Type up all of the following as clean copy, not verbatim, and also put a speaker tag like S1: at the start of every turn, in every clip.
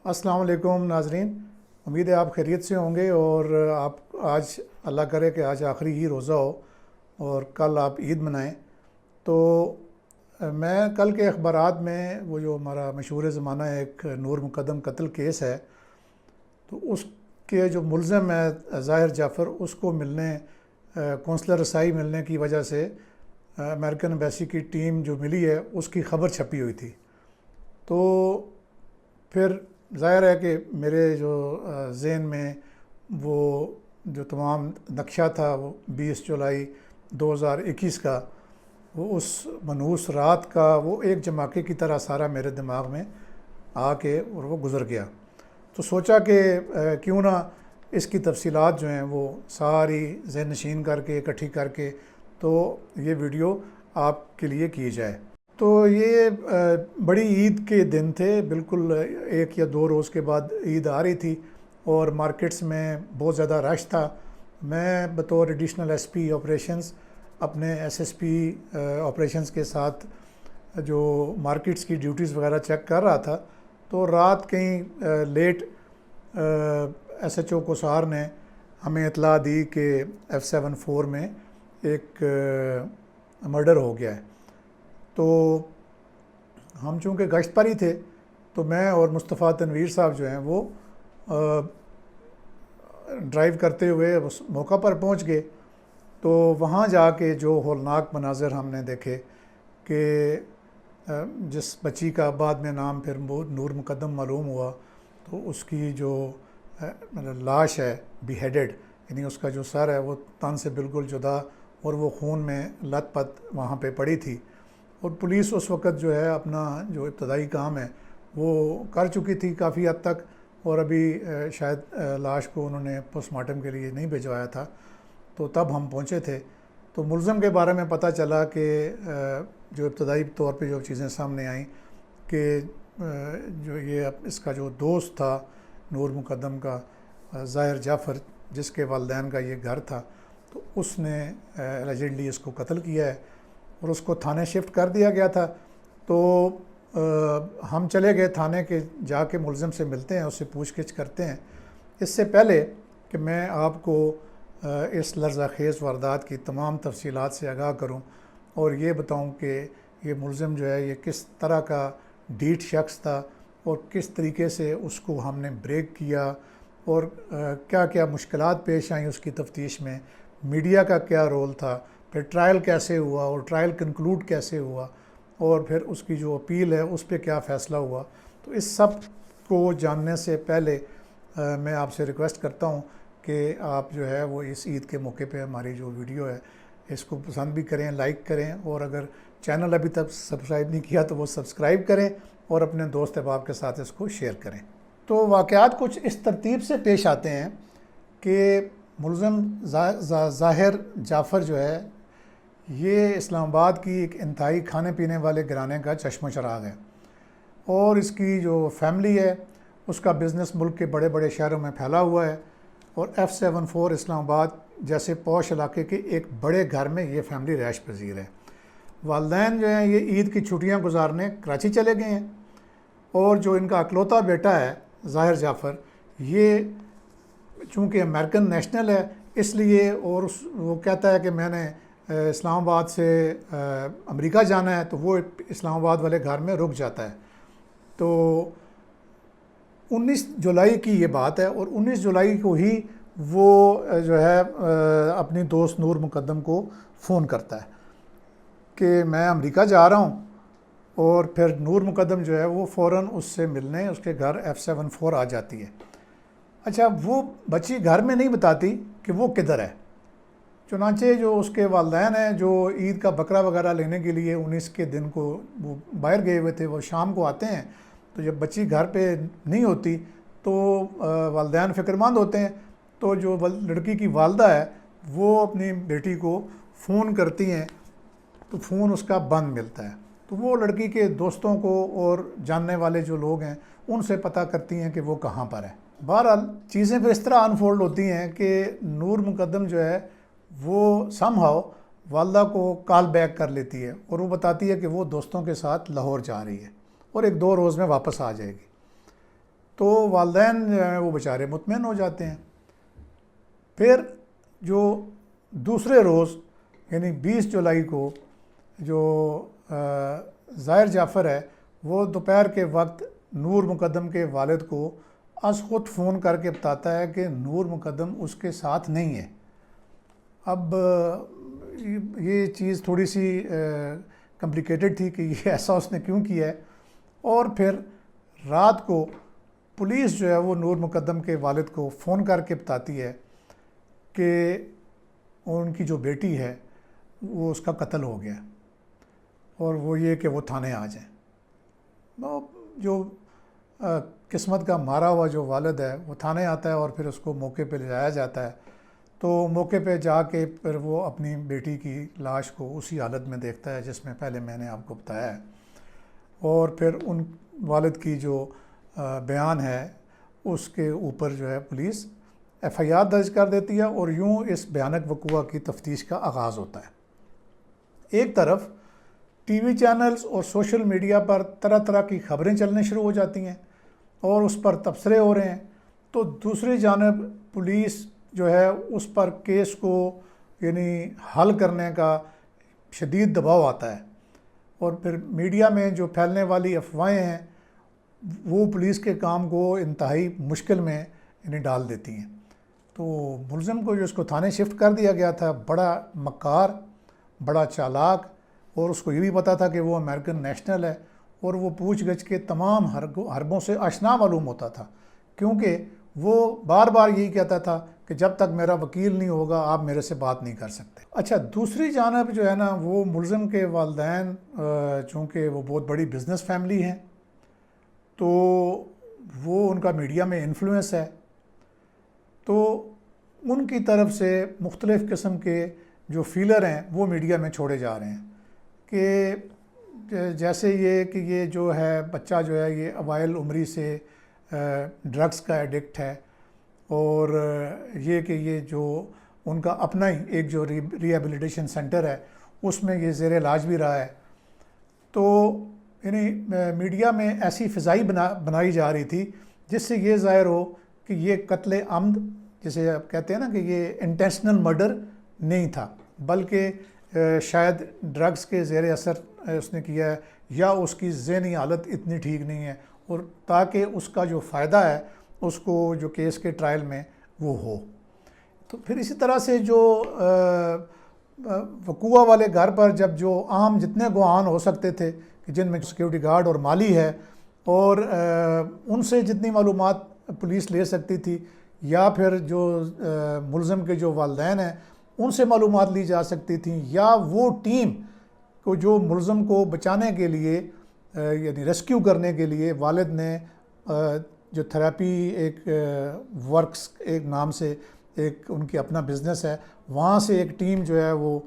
S1: السلام علیکم ناظرین، امید ہے آپ خیریت سے ہوں گے اور آپ آج اللہ کرے کہ آج آخری ہی روزہ ہو اور کل آپ عید منائیں۔ تو میں کل کے اخبارات میں وہ جو ہمارا مشہور زمانہ ایک نور مقدم قتل کیس ہے، تو اس کے جو ملزم ہے ظاہر جعفر، اس کو ملنے کونسلر رسائی ملنے کی وجہ سے امریکن ایمبیسی کی ٹیم جو ملی ہے اس کی خبر چھپی ہوئی تھی۔ تو پھر ظاہر ہے کہ میرے جو ذہن میں وہ جو تمام نقشہ تھا وہ 20 جولائی 2021 کا، وہ اس منحوس رات کا وہ ایک جماکے کی طرح سارا میرے دماغ میں آ کے اور وہ گزر گیا۔ تو سوچا کہ کیوں نہ اس کی تفصیلات جو ہیں وہ ساری ذہن نشین کر کے اکٹھی کر کے تو یہ ویڈیو آپ کے لیے کی جائے۔ تو یہ بڑی عید کے دن تھے، بالکل 1 یا 2 روز کے بعد عید آ رہی تھی اور مارکیٹس میں بہت زیادہ رش تھا۔ میں بطور ایڈیشنل ایس پی آپریشنز اپنے ایس ایس پی آپریشنز کے ساتھ جو مارکیٹس کی ڈیوٹیز وغیرہ چیک کر رہا تھا، تو رات کہیں لیٹ ایس ایچ او کوسار نے ہمیں اطلاع دی کہ F74 میں ایک مرڈر ہو گیا ہے۔ تو ہم چونکہ گشت پر ہی تھے، تو میں اور مصطفیٰ تنویر صاحب جو ہیں وہ ڈرائیو کرتے ہوئے اس موقع پر پہنچ گئے۔ تو وہاں جا کے جو ہولناک مناظر ہم نے دیکھے کہ جس بچی کا بعد میں نام پھر نور مقدم معلوم ہوا، تو اس کی جو لاش ہے بی ہیڈڈ، یعنی اس کا جو سر ہے وہ تن سے بالکل جدا اور وہ خون میں لت پت وہاں پہ پڑی تھی۔ اور پولیس اس وقت جو ہے اپنا جو ابتدائی کام ہے وہ کر چکی تھی کافی حد تک، اور ابھی شاید لاش کو انہوں نے پوسٹ مارٹم کے لیے نہیں بھجوایا تھا۔ تو تب ہم پہنچے تھے، تو ملزم کے بارے میں پتہ چلا کہ جو ابتدائی طور پہ جو چیزیں سامنے آئیں کہ جو یہ اس کا جو دوست تھا نور مقدم کا، ظاہر جعفر، جس کے والدین کا یہ گھر تھا، تو اس نے الجیڈلی اس کو قتل کیا ہے اور اس کو تھانے شفٹ کر دیا گیا تھا۔ تو ہم چلے گئے تھانے کے، جا کے ملزم سے ملتے ہیں، اس سے پوچھ گچھ کرتے ہیں۔ اس سے پہلے کہ میں آپ کو اس لرزہ خیز واردات کی تمام تفصیلات سے آگاہ کروں اور یہ بتاؤں کہ یہ ملزم جو ہے یہ کس طرح کا ڈھیٹ شخص تھا اور کس طریقے سے اس کو ہم نے بریک کیا اور کیا کیا مشکلات پیش آئیں اس کی تفتیش میں، میڈیا کا کیا رول تھا، پھر ٹرائل کیسے ہوا اور ٹرائل کنکلوڈ کیسے ہوا، اور پھر اس کی جو اپیل ہے اس پہ کیا فیصلہ ہوا، تو اس سب کو جاننے سے پہلے میں آپ سے ریکویسٹ کرتا ہوں کہ آپ جو ہے وہ اس عید کے موقع پہ ہماری جو ویڈیو ہے اس کو پسند بھی کریں، لائک کریں، اور اگر چینل ابھی تک سبسکرائب نہیں کیا تو وہ سبسکرائب کریں اور اپنے دوست احباب کے ساتھ اس کو شیئر کریں۔ تو واقعات کچھ اس ترتیب سے پیش آتے ہیں کہ ملزم ظاہر جعفر جو ہے یہ اسلام آباد کی ایک انتہائی کھانے پینے والے گھرانے کا چشم و چراغ ہے، اور اس کی جو فیملی ہے اس کا بزنس ملک کے بڑے بڑے شہروں میں پھیلا ہوا ہے، اور F74 اسلام آباد جیسے پوش علاقے کے ایک بڑے گھر میں یہ فیملی رہائش پذیر ہے۔ والدین جو ہیں یہ عید کی چھٹیاں گزارنے کراچی چلے گئے ہیں، اور جو ان کا اکلوتا بیٹا ہے ظاہر جعفر، یہ چونکہ امریکن نیشنل ہے اس لیے، اور وہ کہتا ہے کہ میں نے اسلام آباد سے امریکہ جانا ہے، تو وہ اسلام آباد والے گھر میں رک جاتا ہے۔ تو 19 جولائی کی یہ بات ہے، اور 19 جولائی کو ہی وہ جو ہے اپنی دوست نور مقدم کو فون کرتا ہے کہ میں امریکہ جا رہا ہوں، اور پھر نور مقدم جو ہے وہ فوراً اس سے ملنے اس کے گھر F74 آ جاتی ہے۔ اچھا، وہ بچی گھر میں نہیں بتاتی کہ وہ کدھر ہے، چنانچہ جو اس کے والدین ہیں جو عید کا بکرا وغیرہ لینے کے لیے 19 کے دن کو وہ باہر گئے ہوئے تھے، وہ شام کو آتے ہیں، تو جب بچی گھر پہ نہیں ہوتی تو والدین فکرمند ہوتے ہیں۔ تو جو لڑکی کی والدہ ہے وہ اپنی بیٹی کو فون کرتی ہیں، تو فون اس کا بند ملتا ہے، تو وہ لڑکی کے دوستوں کو اور جاننے والے جو لوگ ہیں ان سے پتہ کرتی ہیں کہ وہ کہاں پر ہے۔ بہرحال چیزیں پھر اس طرح انفولڈ ہوتی ہیں کہ نور مقدم جو ہے وہ سم ہاؤ والدہ کو کال بیک کر لیتی ہے، اور وہ بتاتی ہے کہ وہ دوستوں کے ساتھ لاہور جا رہی ہے اور 1-2 روز میں واپس آ جائے گی۔ تو والدین جو ہیں وہ بیچارے مطمئن ہو جاتے ہیں۔ پھر جو دوسرے روز یعنی 20 جولائی کو جو ظاہر جعفر ہے وہ دوپہر کے وقت نور مقدم کے والد کو از خود فون کر کے بتاتا ہے کہ نور مقدم اس کے ساتھ نہیں ہے۔ اب یہ چیز تھوڑی سی کمپلیکیٹڈ تھی کہ یہ ایسا اس نے کیوں کیا ہے، اور پھر رات کو پولیس جو ہے وہ نور مقدم کے والد کو فون کر کے بتاتی ہے کہ ان کی جو بیٹی ہے وہ اس کا قتل ہو گیا، اور وہ یہ کہ وہ تھانے آ جائیں۔ جو قسمت کا مارا ہوا جو والد ہے وہ تھانے آتا ہے، اور پھر اس کو موقع پہ لے جایا جاتا ہے۔ تو موقع پہ جا کے پھر وہ اپنی بیٹی کی لاش کو اسی حالت میں دیکھتا ہے جس میں پہلے میں نے آپ کو بتایا ہے، اور پھر ان والد کی جو بیان ہے اس کے اوپر جو ہے پولیس ایف آئی آر درج کر دیتی ہے، اور یوں اس بھیانک وقوع کی تفتیش کا آغاز ہوتا ہے۔ ایک طرف ٹی وی چینلز اور سوشل میڈیا پر طرح طرح کی خبریں چلنے شروع ہو جاتی ہیں اور اس پر تبصرے ہو رہے ہیں، تو دوسری جانب پولیس جو ہے اس پر کیس کو یعنی حل کرنے کا شدید دباؤ آتا ہے، اور پھر میڈیا میں جو پھیلنے والی افواہیں ہیں وہ پولیس کے کام کو انتہائی مشکل میں یعنی ڈال دیتی ہیں۔ تو ملزم کو جو اس کو تھانے شفٹ کر دیا گیا تھا بڑا مکار، بڑا چالاک، اور اس کو یہ بھی پتا تھا کہ وہ امریکن نیشنل ہے، اور وہ پوچھ گچھ کے تمام حربوں سے آشنا معلوم ہوتا تھا، کیونکہ وہ بار بار یہی کہتا تھا کہ جب تک میرا وکیل نہیں ہوگا آپ میرے سے بات نہیں کر سکتے۔ اچھا، دوسری جانب جو ہے نا وہ ملزم کے والدین چونکہ وہ بہت بڑی بزنس فیملی ہیں، تو وہ ان کا میڈیا میں انفلوئنس ہے، تو ان کی طرف سے مختلف قسم کے جو فیلر ہیں وہ میڈیا میں چھوڑے جا رہے ہیں کہ جیسے یہ کہ یہ جو ہے بچہ جو ہے یہ اوائل عمری سے ڈرگس کا ایڈکٹ ہے، اور یہ کہ یہ جو ان کا اپنا ہی ایک جو ری ایبلیٹیشن سینٹر ہے اس میں یہ زیر علاج بھی رہا ہے۔ تو یعنی میڈیا میں ایسی فضائی بنائی جا رہی تھی جس سے یہ ظاہر ہو کہ یہ قتل عمد، جسے آپ کہتے ہیں نا کہ یہ انٹینشنل مرڈر نہیں تھا، بلکہ شاید ڈرگس کے زیر اثر اس نے کیا ہے، یا اس کی ذہنی حالت اتنی ٹھیک نہیں ہے، اور تاکہ اس کا جو فائدہ ہے اس کو جو کیس کے ٹرائل میں وہ ہو۔ تو پھر اسی طرح سے جو وقوع والے گھر پر جب جو عام جتنے گواہان ہو سکتے تھے کہ جن میں سیکیورٹی گارڈ اور مالی ہے، اور ان سے جتنی معلومات پولیس لے سکتی تھی، یا پھر جو ملزم کے جو والدین ہیں ان سے معلومات لی جا سکتی تھیں، یا وہ ٹیم کو جو ملزم کو بچانے کے لیے یعنی ریسکیو کرنے کے لیے والد نے جو تھراپی ایک ورکس ایک نام سے ایک ان کی اپنا بزنس ہے، وہاں سے ایک ٹیم جو ہے وہ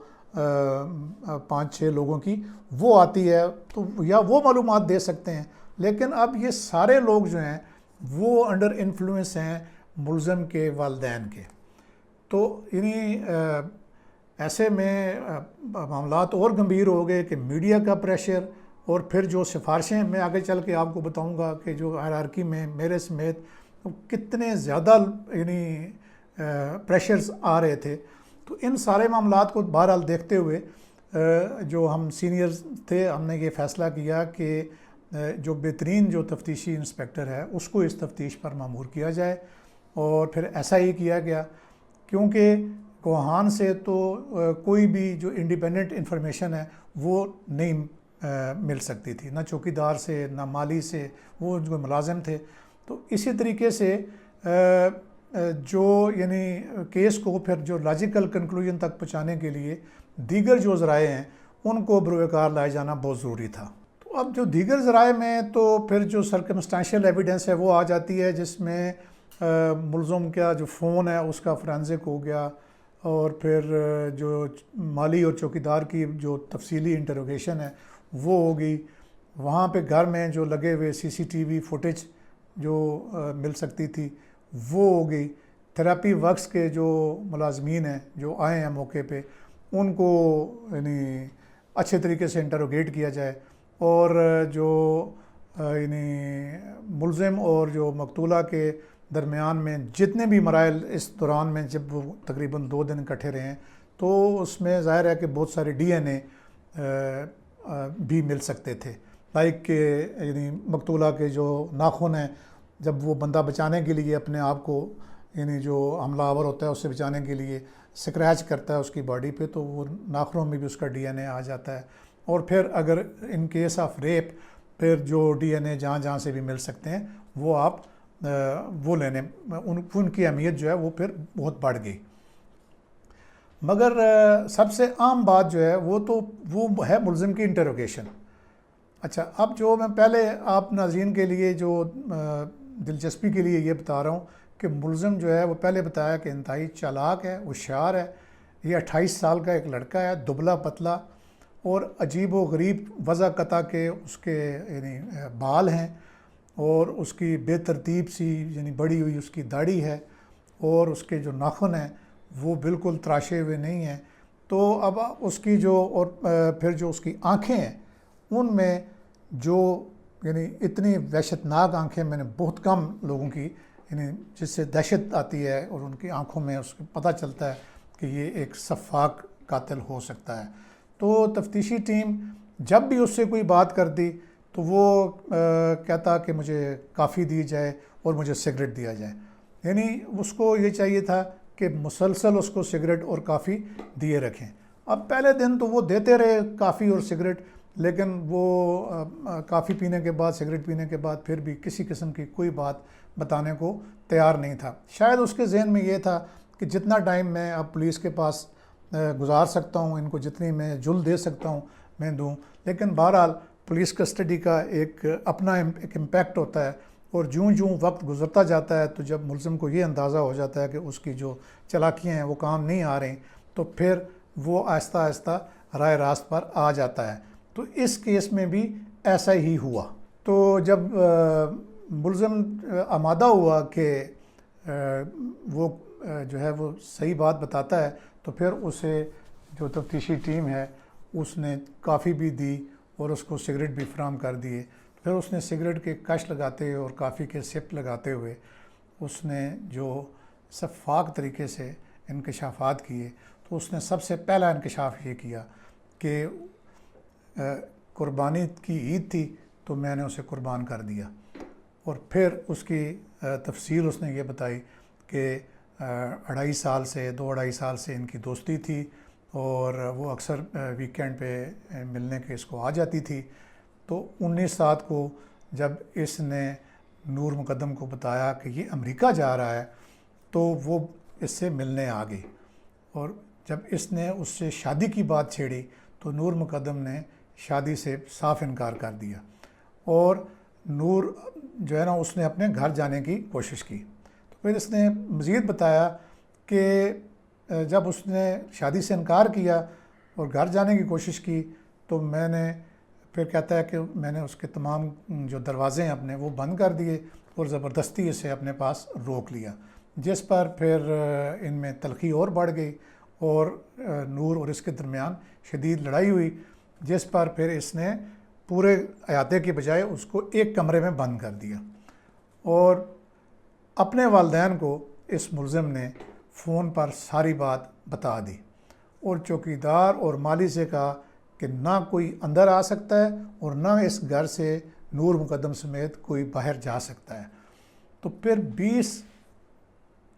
S1: 5-6 لوگوں کی وہ آتی ہے، تو یا وہ معلومات دے سکتے ہیں۔ لیکن اب یہ سارے لوگ جو ہیں وہ انڈر انفلوئنس ہیں ملزم کے والدین کے، تو یعنی ایسے میں معاملات اور گمبھیر ہو گئے کہ میڈیا کا پریشر، اور پھر جو سفارشیں میں آگے چل کے آپ کو بتاؤں گا کہ جو ہائرارکی میں میرے سمیت کتنے زیادہ یعنی پریشرز آ رہے تھے۔ تو ان سارے معاملات کو بہرحال دیکھتے ہوئے جو ہم سینئرز تھے ہم نے یہ فیصلہ کیا کہ جو بہترین جو تفتیشی انسپیکٹر ہے اس کو اس تفتیش پر مامور کیا جائے، اور پھر ایسا ہی کیا گیا، کیونکہ گواہان سے تو کوئی بھی جو انڈیپینڈنٹ انفارمیشن ہے وہ نہیں مل سکتی تھی، نہ چوکیدار سے نہ مالی سے، وہ جو ملازم تھے۔ تو اسی طریقے سے جو یعنی کیس کو پھر جو لاجیکل کنکلوژن تک پہنچانے کے لیے دیگر جو ذرائع ہیں ان کو بروئے کار لائے جانا بہت ضروری تھا۔ تو اب جو دیگر ذرائع میں تو پھر جو سرکمسٹانشیل ایویڈنس ہے وہ آ جاتی ہے، جس میں ملزم کا جو فون ہے اس کا فرینزک ہو گیا، اور پھر جو مالی اور چوکیدار کی جو تفصیلی انٹروگیشن ہے وہ ہوگی، وہاں پہ گھر میں جو لگے ہوئے سی سی ٹی وی فوٹیج جو مل سکتی تھی وہ ہوگی، تھراپی ورکس کے جو ملازمین ہیں جو آئے ہیں موقع پہ ان کو یعنی اچھے طریقے سے انٹروگیٹ کیا جائے، اور جو یعنی ملزم اور جو مقتولہ کے درمیان میں جتنے بھی مراحل اس دوران میں جب وہ تقریباً 2 دن اکٹھے رہے ہیں تو اس میں ظاہر ہے کہ بہت سارے ڈی این اے بھی مل سکتے تھے، لائک کہ یعنی مقتولہ کے جو ناخن ہیں جب وہ بندہ بچانے کے لیے اپنے آپ کو یعنی جو حملہ آور ہوتا ہے اس سے بچانے کے لیے سکریچ کرتا ہے اس کی باڈی پہ، تو وہ ناخنوں میں بھی اس کا ڈی این اے آ جاتا ہے۔ اور پھر اگر ان کیس آف ریپ پھر جو ڈی این اے جہاں جہاں سے بھی مل سکتے ہیں وہ آپ وہ لینے ان کی اہمیت جو ہے وہ پھر بہت بڑھ گئی۔ مگر سب سے عام بات جو ہے وہ ہے ملزم کی انٹروگیشن۔ اچھا، اب جو میں پہلے آپ ناظرین کے لیے جو دلچسپی کے لیے یہ بتا رہا ہوں کہ ملزم جو ہے وہ پہلے بتایا کہ انتہائی چالاک ہے، ہوشیار ہے، یہ 28 سال کا ایک لڑکا ہے، دبلا پتلا اور عجیب و غریب وضع قطع کے اس کے یعنی بال ہیں، اور اس کی بے ترتیب سی یعنی بڑی ہوئی اس کی داڑھی ہے، اور اس کے جو ناخن ہیں وہ بالکل تراشے ہوئے نہیں ہیں۔ تو اب اس کی جو اور پھر جو اس کی آنکھیں ہیں ان میں جو یعنی اتنی وحشت ناک آنکھیں میں نے بہت کم لوگوں کی یعنی جس سے دہشت آتی ہے، اور ان کی آنکھوں میں اس کو پتہ چلتا ہے کہ یہ ایک سفاک قاتل ہو سکتا ہے۔ تو تفتیشی ٹیم جب بھی اس سے کوئی بات کرتی تو وہ کہتا کہ مجھے کافی دی جائے اور مجھے سگریٹ دیا جائے، یعنی اس کو یہ چاہیے تھا کہ مسلسل اس کو سگریٹ اور کافی دیے رکھیں۔ اب پہلے دن تو وہ دیتے رہے کافی اور سگریٹ، لیکن وہ کافی پینے کے بعد سگریٹ پینے کے بعد پھر بھی کسی قسم کی کوئی بات بتانے کو تیار نہیں تھا۔ شاید اس کے ذہن میں یہ تھا کہ جتنا ٹائم میں اب پولیس کے پاس گزار سکتا ہوں، ان کو جتنی میں جل دے سکتا ہوں میں دوں، لیکن بہرحال پولیس کسٹڈی کا ایک اپنا ایک امپیکٹ ہوتا ہے، اور جوں وقت گزرتا جاتا ہے تو جب ملزم کو یہ اندازہ ہو جاتا ہے کہ اس کی جو چالاکیاں ہیں وہ کام نہیں آ رہی، تو پھر وہ آہستہ آہستہ راہ راست پر آ جاتا ہے۔ تو اس کیس میں بھی ایسا ہی ہوا۔ تو جب ملزم آمادہ ہوا کہ وہ جو ہے وہ صحیح بات بتاتا ہے، تو پھر اسے جو تفتیشی ٹیم ہے اس نے کافی بھی دی اور اس کو سگریٹ بھی فراہم کر دیے۔ پھر اس نے سگریٹ کے کش لگاتے ہوئے اور کافی کے سپ لگاتے ہوئے اس نے جو شفاف طریقے سے انکشافات کیے، تو اس نے سب سے پہلا انکشاف یہ کیا کہ قربانی کی عید تھی تو میں نے اسے قربان کر دیا، اور پھر اس کی تفصیل اس نے یہ بتائی کہ 2.5 سال سے ان کی دوستی تھی، اور وہ اکثر ویکینڈ پہ ملنے کے اس کو آ جاتی تھی۔ تو 19/7 کو جب اس نے نور مقدم کو بتایا کہ یہ امریکہ جا رہا ہے تو وہ اس سے ملنے آ گئی، اور جب اس نے اس سے شادی کی بات چھیڑی تو نور مقدم نے شادی سے صاف انکار کر دیا، اور نور جو ہے نا اس نے اپنے گھر جانے کی کوشش کی۔ تو پھر اس نے مزید بتایا کہ جب اس نے شادی سے انکار کیا اور گھر جانے کی کوشش کی تو میں نے پھر کہتا ہے کہ میں نے اس کے تمام جو دروازے ہیں اپنے وہ بند کر دیے اور زبردستی اسے اپنے پاس روک لیا، جس پر پھر ان میں تلخی اور بڑھ گئی اور نور اور اس کے درمیان شدید لڑائی ہوئی، جس پر پھر اس نے پورے احاطے کے بجائے اس کو ایک کمرے میں بند کر دیا، اور اپنے والدین کو اس ملزم نے فون پر ساری بات بتا دی، اور چوکیدار اور مالی سے کہا کہ نہ کوئی اندر آ سکتا ہے اور نہ اس گھر سے نور مقدم سمیت کوئی باہر جا سکتا ہے۔ تو پھر 20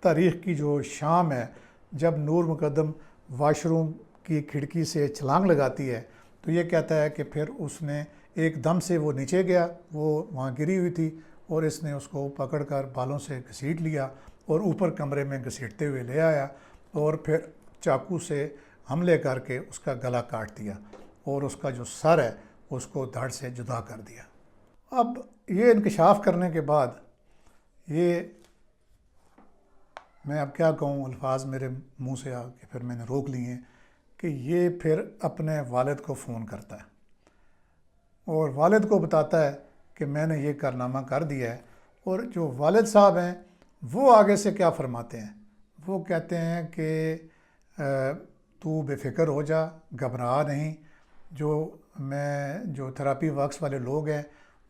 S1: تاریخ کی جو شام ہے جب نور مقدم واش روم کی کھڑکی سے چھلانگ لگاتی ہے تو یہ کہتا ہے کہ پھر اس نے ایک دم سے وہ نیچے گیا، وہ وہاں گری ہوئی تھی، اور اس نے اس کو پکڑ کر بالوں سے گھسیٹ لیا اور اوپر کمرے میں گھسیٹتے ہوئے لے آیا، اور پھر چاقو سے حملے کر کے اس کا گلا کاٹ دیا اور اس کا جو سر ہے اس کو دھڑ سے جدا کر دیا۔ اب یہ انکشاف کرنے کے بعد یہ میں اب کیا کہوں، الفاظ میرے منہ سے آ کے پھر میں نے روک لیے ہیں کہ یہ پھر اپنے والد کو فون کرتا ہے اور والد کو بتاتا ہے کہ میں نے یہ کارنامہ کر دیا ہے، اور جو والد صاحب ہیں وہ آگے سے کیا فرماتے ہیں، وہ کہتے ہیں کہ تو بے فکر ہو جا، گھبرا نہیں، جو تھراپی ورکس والے لوگ ہیں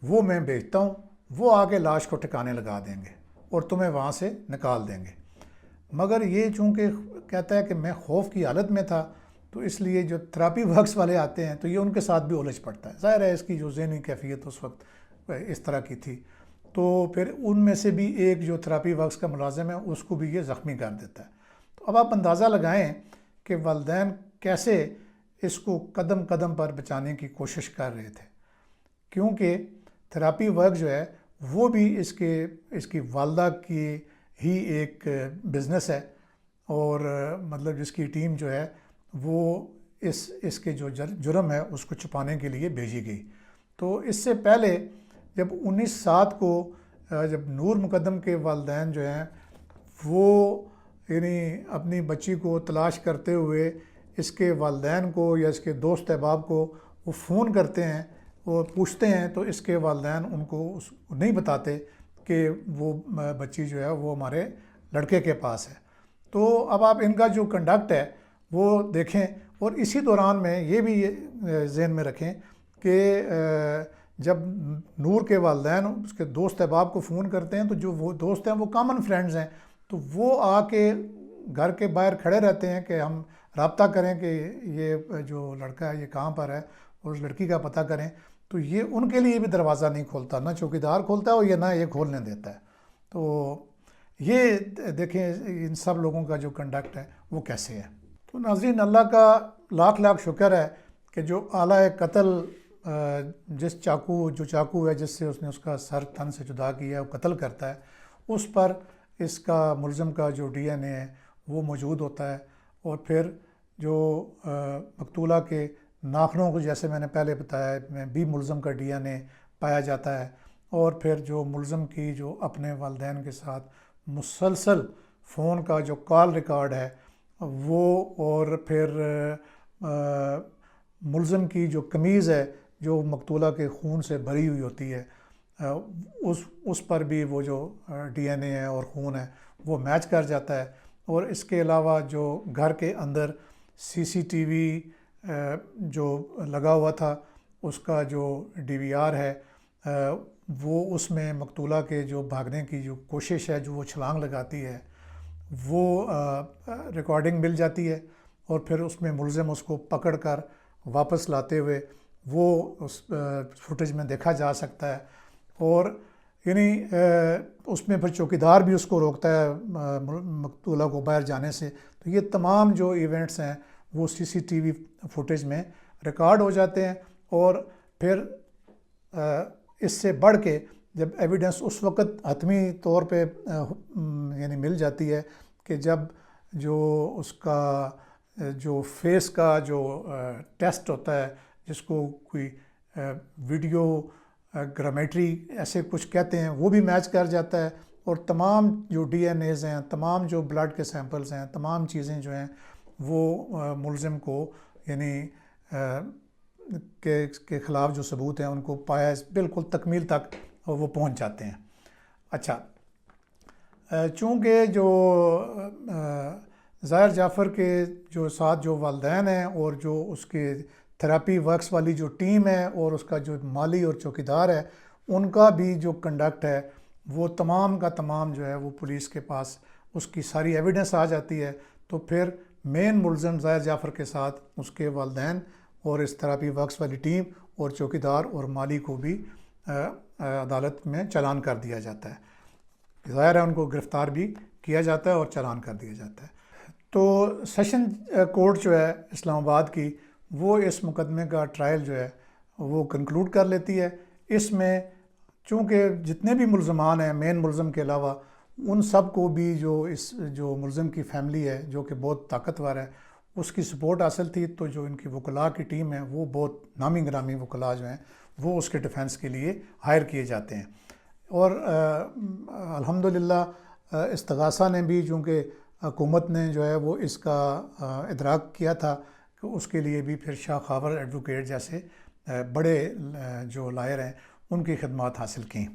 S1: وہ میں بھیجتا ہوں، وہ آ کے لاش کو ٹھکانے لگا دیں گے اور تمہیں وہاں سے نکال دیں گے۔ مگر یہ چونکہ کہتا ہے کہ میں خوف کی حالت میں تھا، تو اس لیے جو تھراپی ورکس والے آتے ہیں تو یہ ان کے ساتھ بھی الجھ پڑتا ہے۔ ظاہر ہے اس کی جو ذہنی کیفیت اس وقت اس طرح کی تھی، تو پھر ان میں سے بھی ایک جو تھراپی ورکس کا ملازم ہے اس کو بھی یہ زخمی کر دیتا ہے۔ تو اب آپ اندازہ لگائیں کہ والدین کیسے اس کو قدم قدم پر بچانے کی کوشش کر رہے تھے، کیونکہ تھراپی ورک جو ہے وہ بھی اس کی والدہ کی ہی ایک بزنس ہے، اور مطلب جس کی ٹیم جو ہے وہ اس کے جو جرم ہے اس کو چھپانے کے لیے بھیجی گئی۔ تو اس سے پہلے جب 19/7 کو جب نور مقدم کے والدین جو ہیں وہ یعنی اپنی بچی کو تلاش کرتے ہوئے اس کے والدین کو یا اس کے دوست احباب کو وہ فون کرتے ہیں، وہ پوچھتے ہیں، تو اس کے والدین ان کو نہیں بتاتے کہ وہ بچی جو ہے وہ ہمارے لڑکے کے پاس ہے۔ تو اب آپ ان کا جو کنڈکٹ ہے وہ دیکھیں، اور اسی دوران میں یہ بھی ذہن میں رکھیں کہ جب نور کے والدین اس کے دوست احباب کو فون کرتے ہیں تو جو وہ دوست ہیں وہ کامن فرینڈز ہیں، تو وہ آ کے گھر کے باہر کھڑے رہتے ہیں کہ ہم رابطہ کریں کہ یہ جو لڑکا ہے یہ کہاں پر ہے اور اس لڑکی کا پتہ کریں۔ تو یہ ان کے لیے بھی دروازہ نہیں کھولتا، نہ چوکیدار کھولتا ہے اور یہ نہ یہ کھولنے دیتا ہے۔ تو یہ دیکھیں ان سب لوگوں کا جو کنڈکٹ ہے وہ کیسے ہے۔ تو ناظرین، اللہ کا لاکھ لاکھ شکر ہے کہ جو آلہ قتل جس چاقو ہے جس سے اس نے اس کا سر تن سے جدا کیا ہے وہ قتل کرتا ہے، اس پر اس کا ملزم کا جو ڈی این اے ہے وہ موجود ہوتا ہے، اور پھر جو مقتولہ کے ناخنوں کو جیسے میں نے پہلے بتایا میں بھی ملزم کا ڈی این اے پایا جاتا ہے، اور پھر جو ملزم کی جو اپنے والدین کے ساتھ مسلسل فون کا جو کال ریکارڈ ہے وہ، اور پھر ملزم کی جو قمیض ہے جو مقتولہ کے خون سے بھری ہوئی ہوتی ہے اس پر بھی وہ جو ڈی این اے ہے اور خون ہے وہ میچ کر جاتا ہے۔ اور اس کے علاوہ جو گھر کے اندر سی سی ٹی وی جو لگا ہوا تھا اس کا جو ڈی وی آر ہے وہ اس میں مقتولہ کے جو بھاگنے کی جو کوشش ہے جو وہ چھلانگ لگاتی ہے وہ ریکارڈنگ مل جاتی ہے، اور پھر اس میں ملزم اس کو پکڑ کر واپس لاتے ہوئے وہ اس فوٹیج میں دیکھا جا سکتا ہے۔ اور یعنی اس میں پھر چوکیدار بھی اس کو روکتا ہے مقتولہ کو باہر جانے سے۔ تو یہ تمام جو ایونٹس ہیں وہ سی سی ٹی وی فوٹیج میں ریکارڈ ہو جاتے ہیں، اور پھر اس سے بڑھ کے جب ایویڈنس اس وقت حتمی طور پہ یعنی مل جاتی ہے کہ جب جو اس کا جو فیس کا جو ٹیسٹ ہوتا ہے جس کو کوئی ویڈیو گرامیٹری ایسے کچھ کہتے ہیں وہ بھی میچ کر جاتا ہے، اور تمام جو ڈی این ایز ہیں، تمام جو بلڈ کے سیمپلز ہیں، تمام چیزیں جو ہیں وہ ملزم کو یعنی کے خلاف جو ثبوت ہیں ان کو پایا بالکل تکمیل تک وہ پہنچ جاتے ہیں۔ اچھا، چونکہ جو ظاہر جعفر کے جو ساتھ جو والدین ہیں اور جو اس کے تھراپی ورکس والی جو ٹیم ہے اور اس کا جو مالی اور چوکیدار ہے ان کا بھی جو کنڈکٹ ہے وہ تمام کا تمام جو ہے وہ پولیس کے پاس اس کی ساری ایویڈنس آ جاتی ہے۔ تو پھر مین ملزم ظاہر جعفر کے ساتھ اس کے والدین اور اس تھراپی ورکس والی ٹیم اور چوکیدار اور مالی کو بھی عدالت میں چالان کر دیا جاتا ہے، ظاہر ہے ان کو گرفتار بھی کیا جاتا ہے اور چالان کر دیا جاتا ہے۔ تو سیشن کورٹ جو ہے اسلام آباد کی وہ اس مقدمے کا ٹرائل جو ہے وہ کنکلوڈ کر لیتی ہے۔ اس میں چونکہ جتنے بھی ملزمان ہیں مین ملزم کے علاوہ ان سب کو بھی جو ملزم کی فیملی ہے جو کہ بہت طاقتور ہے اس کی سپورٹ حاصل تھی، تو جو ان کی وکلاء کی ٹیم ہے وہ بہت نامی گرامی وکلاء جو ہیں وہ اس کے ڈیفینس کے لیے ہائر کیے جاتے ہیں۔ اور الحمدللہ استغاثہ نے بھی چونکہ حکومت نے جو ہے وہ اس کا ادراک کیا تھا کہ اس کے لیے بھی پھر شاہ خاور ایڈوکیٹ جیسے بڑے جو لائر ہیں ان کی خدمات حاصل کیں۔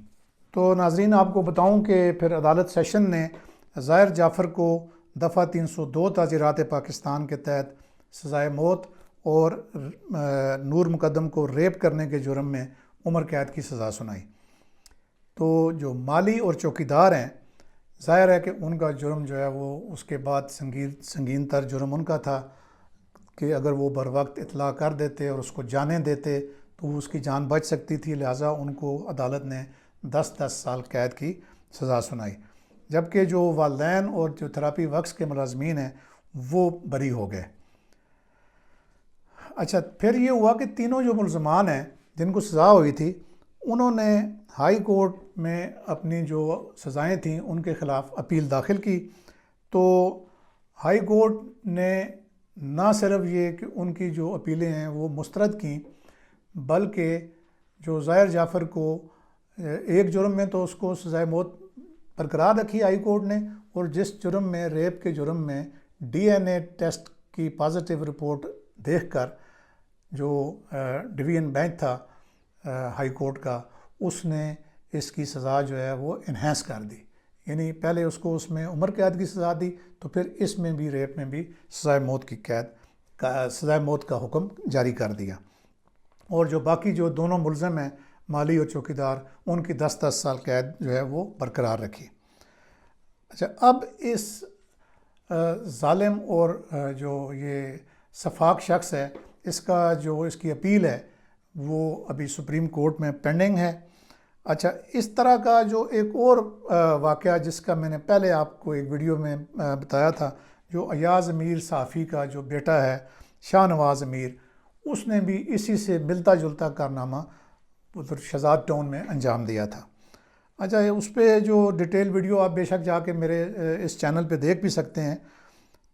S1: تو ناظرین آپ کو بتاؤں کہ پھر عدالت سیشن نے ظاہر جعفر کو دفعہ 302 تعزیرات پاکستان کے تحت سزائے موت اور نور مقدم کو ریپ کرنے کے جرم میں عمر قید کی سزا سنائی۔ تو جو مالی اور چوکیدار ہیں، ظاہر ہے کہ ان کا جرم جو ہے وہ اس کے بعد سنگین تر جرم ان کا تھا کہ اگر وہ بر وقت اطلاع کر دیتے اور اس کو جانے دیتے تو اس کی جان بچ سکتی تھی، لہٰذا ان کو عدالت نے 10 سال قید کی سزا سنائی، جبکہ جو والدین اور جو تھراپی ورکس کے ملازمین ہیں وہ بری ہو گئے۔ اچھا، پھر یہ ہوا کہ تینوں جو ملزمان ہیں جن کو سزا ہوئی تھی، انہوں نے ہائی کورٹ میں اپنی جو سزائیں تھیں ان کے خلاف اپیل داخل کی، تو ہائی کورٹ نے نہ صرف یہ کہ ان کی جو اپیلیں ہیں وہ مسترد کیں، بلکہ جو ظاہر جعفر کو ایک جرم میں تو اس کو سزائے موت برقرار رکھی ہائی کورٹ نے، اور جس جرم میں ریپ کے جرم میں ڈی این اے ٹیسٹ کی پازیٹیو رپورٹ دیکھ کر جو ڈویژن بینچ تھا ہائی کورٹ کا، اس نے اس کی سزا جو ہے وہ انہینس کر دی، یعنی پہلے اس کو اس میں عمر قید کی سزا دی، تو پھر اس میں بھی ریپ میں بھی سزائے موت کا حکم جاری کر دیا، اور جو باقی جو دونوں ملزم ہیں مالی اور چوکیدار، ان کی 10 سال قید جو ہے وہ برقرار رکھی۔ اچھا، اب اس ظالم اور جو یہ شفاق شخص ہے، اس کی اپیل ہے وہ ابھی سپریم کورٹ میں پینڈنگ ہے۔ اچھا، اس طرح کا جو ایک اور واقعہ جس کا میں نے پہلے آپ کو ایک ویڈیو میں بتایا تھا، جو ایاز امیر صحافی کا جو بیٹا ہے شاہ نواز امیر، اس نے بھی اسی سے ملتا جلتا کارنامہ ادھر شہزاد ٹاؤن میں انجام دیا تھا۔ اچھا، اس پہ جو ڈیٹیل ویڈیو آپ بے شک جا کے میرے اس چینل پہ دیکھ بھی سکتے ہیں۔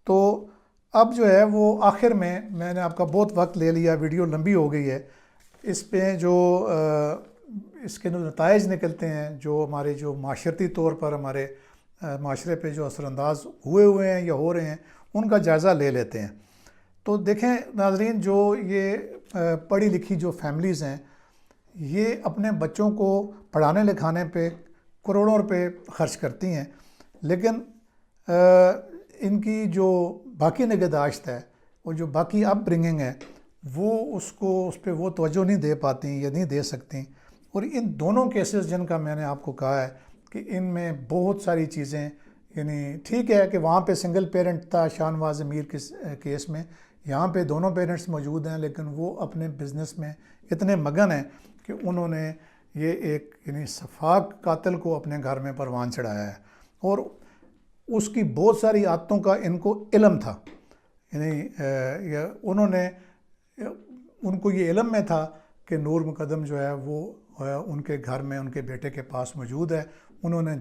S1: تو اب جو ہے وہ آخر میں نے آپ کا بہت وقت لے لیا، ویڈیو لمبی ہو گئی ہے، اس پہ جو اس کے نتائج نکلتے ہیں، جو ہمارے جو معاشرتی طور پر ہمارے معاشرے پہ جو اثر انداز ہوئے ہیں یا ہو رہے ہیں، ان کا جائزہ لے لیتے ہیں۔ تو دیکھیں ناظرین، جو یہ پڑھی لکھی جو فیملیز ہیں، یہ اپنے بچوں کو پڑھانے لکھانے پہ کروڑوں روپے خرچ کرتی ہیں، لیکن ان کی جو باقی نگہداشت ہے اور جو باقی اپ برنگنگ ہے، وہ اس پہ وہ توجہ نہیں دے پاتی یا نہیں دے سکتی۔ اور ان دونوں کیسز جن کا میں نے آپ کو کہا ہے کہ ان میں بہت ساری چیزیں، یعنی ٹھیک ہے کہ وہاں پہ سنگل پیرنٹ تھا شاہ نواز امیر کے کیس میں، یہاں پہ دونوں پیرنٹس موجود ہیں، لیکن وہ اپنے بزنس میں اتنے مگن ہیں کہ انہوں نے یہ ایک یعنی شفاق قاتل کو اپنے گھر میں پروان چڑھایا ہے، اور اس کی بہت ساری عادتوں کا ان کو علم تھا، یعنی ان کو یہ علم میں تھا کہ نور مقدم جو ہے وہ ان کے گھر میں ان کے بیٹے کے پاس موجود ہے۔ انہوں نے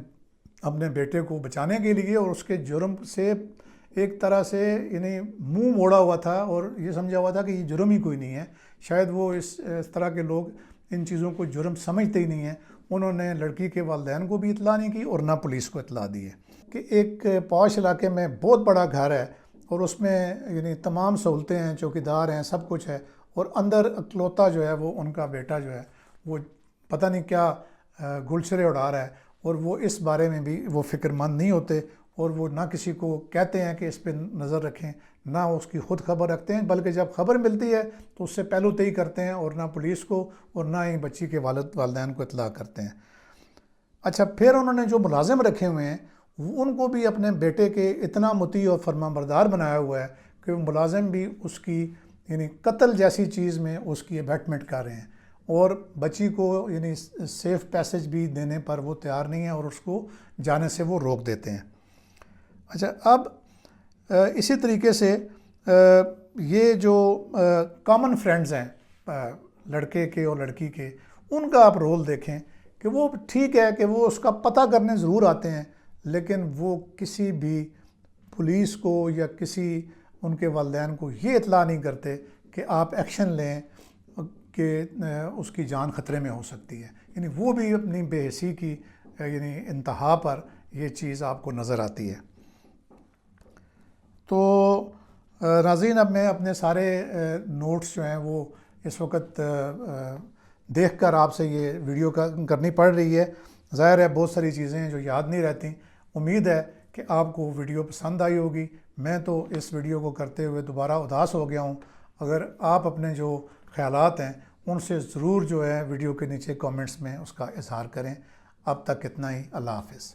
S1: اپنے بیٹے کو بچانے کے لیے اور اس کے جرم سے ایک طرح سے یعنی منہ موڑا ہوا تھا، اور یہ سمجھا ہوا تھا کہ یہ جرم ہی کوئی نہیں ہے۔ شاید وہ اس طرح کے لوگ ان چیزوں کو جرم سمجھتے ہی نہیں ہیں۔ انہوں نے لڑکی کے والدین کو بھی اطلاع نہیں کی اور نہ پولیس کو اطلاع دی ہے کہ ایک پاش علاقے میں بہت بڑا گھر ہے اور اس میں یعنی تمام سہولتیں ہیں، چوکیدار ہیں، سب کچھ ہے، اور اندر اکلوتا جو ہے وہ ان کا بیٹا جو ہے وہ پتہ نہیں کیا گلچرے اڑا رہا ہے، اور وہ اس بارے میں بھی وہ فکر مند نہیں ہوتے، اور وہ نہ کسی کو کہتے ہیں کہ اس پہ نظر رکھیں، نہ اس کی خود خبر رکھتے ہیں، بلکہ جب خبر ملتی ہے تو اس سے پہلو تئی کرتے ہیں، اور نہ پولیس کو اور نہ ہی بچی کے والدین کو اطلاع کرتے ہیں۔ اچھا، پھر انہوں نے جو ملازم رکھے ہوئے ہیں ان کو بھی اپنے بیٹے کے اتنا مطیع اور فرما بردار بنایا ہوا ہے کہ وہ ملازم بھی اس کی یعنی قتل جیسی چیز میں اس کی ابیٹمنٹ کر رہے ہیں، اور بچی کو یعنی سیف پیسج بھی دینے پر وہ تیار نہیں ہے، اور اس کو جانے سے وہ روک دیتے ہیں۔ اچھا، اب اسی طریقے سے یہ جو کامن فرینڈز ہیں لڑکے کے اور لڑکی کے، ان کا آپ رول دیکھیں کہ وہ ٹھیک ہے کہ وہ اس کا پتہ کرنے ضرور آتے ہیں، لیکن وہ کسی بھی پولیس کو یا کسی ان کے والدین کو یہ اطلاع نہیں کرتے کہ آپ ایکشن لیں کہ اس کی جان خطرے میں ہو سکتی ہے۔ یعنی وہ بھی اپنی بے حسی کی یعنی انتہا پر یہ چیز آپ کو نظر آتی ہے۔ تو ناظرین، اب میں اپنے سارے نوٹس جو ہیں وہ اس وقت دیکھ کر آپ سے یہ ویڈیو کرنی پڑ رہی ہے۔ ظاہر ہے بہت ساری چیزیں ہیں جو یاد نہیں رہتی۔ امید ہے کہ آپ کو ویڈیو پسند آئی ہوگی۔ میں تو اس ویڈیو کو کرتے ہوئے دوبارہ اداس ہو گیا ہوں۔ اگر آپ اپنے جو خیالات ہیں ان سے ضرور جو ہے ویڈیو کے نیچے کامنٹس میں اس کا اظہار کریں۔ اب تک اتنا ہی، اللہ حافظ۔